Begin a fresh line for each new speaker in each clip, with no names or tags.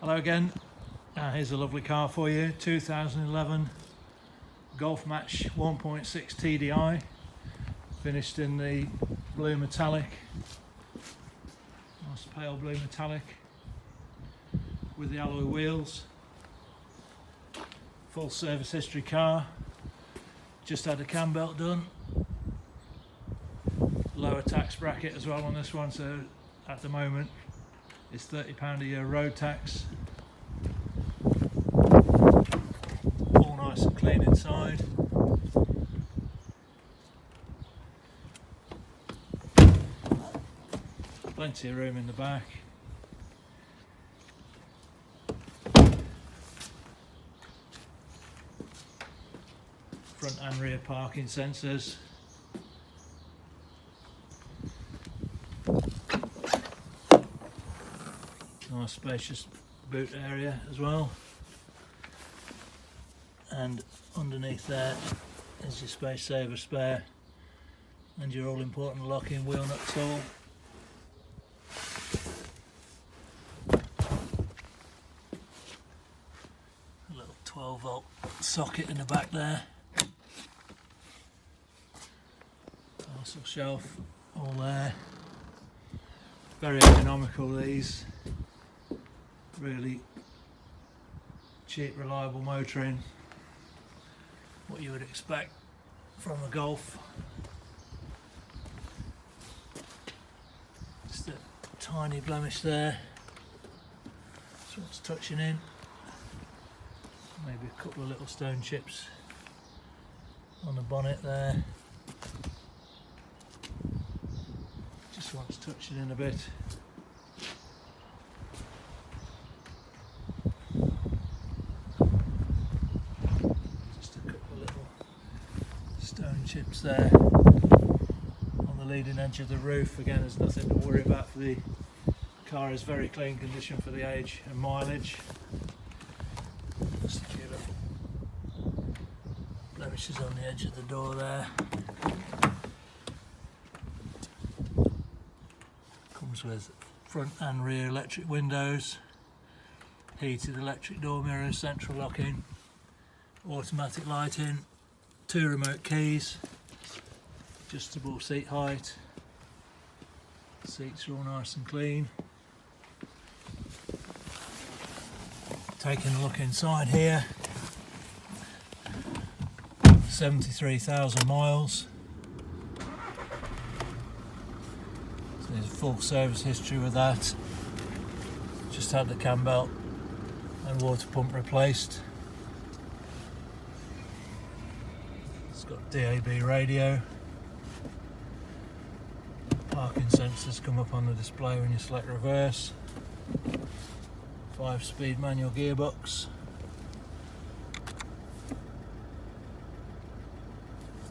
Hello again, here's a lovely car for you, 2011 Golf Match 1.6 TDI, finished in the blue metallic, nice pale blue metallic with the alloy wheels, full service history car, just had a cam belt done, lower tax bracket as well on this one, so at the moment it's £30 a year road tax. All nice and clean inside. Plenty of room in the back. Front and rear parking sensors. Nice spacious boot area as well, and underneath there is your space saver spare and your all important lock-in wheel nut tool. A little 12-volt socket in the back there, parcel shelf all there. Very economical, these. Really cheap, reliable motoring, what you would expect from a Golf. Just a tiny blemish there, that's what's touching in, maybe a couple of little stone chips on the bonnet there, just wants touching in a bit. Stone chips there on the leading edge of the roof. Again, there's nothing to worry about for the car, is very clean condition for the age and mileage. Just a few little blemishes on the edge of the door there. Comes with front and rear electric windows, heated electric door mirrors, central locking, automatic lighting, 2 remote keys, adjustable seat height, seats are all nice and clean. Taking a look inside here, 73,000 miles. So there's full service history with that. Just had the cam belt and water pump replaced. It's got DAB radio. Parking sensors come up on the display when you select reverse. 5-speed manual gearbox.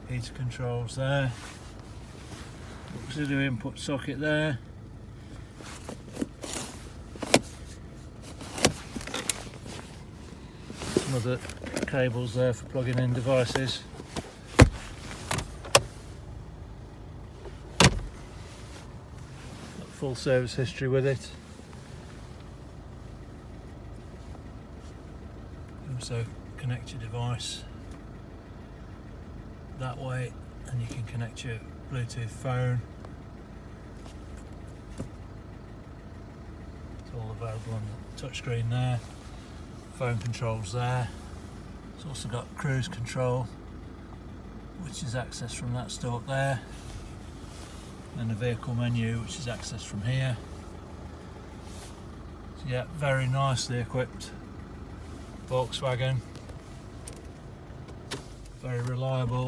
Heater controls there. Auxiliary input socket there. Some other cables there for plugging in devices. Full service history with it. Also connect your device that way, and you can connect your Bluetooth phone. It's all available on the touchscreen there. Phone controls there. It's also got cruise control, which is accessed from that stalk there, and the vehicle menu, which is accessed from here. So yeah, very nicely equipped Volkswagen, very reliable,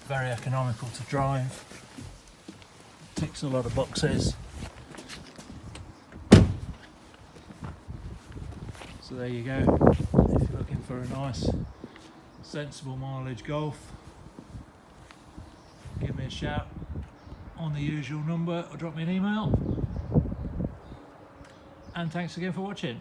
very economical to drive, ticks a lot of boxes. So there you go, if you're looking for a nice sensible mileage Golf, give me a shout on the usual number or drop me an email. And thanks again for watching.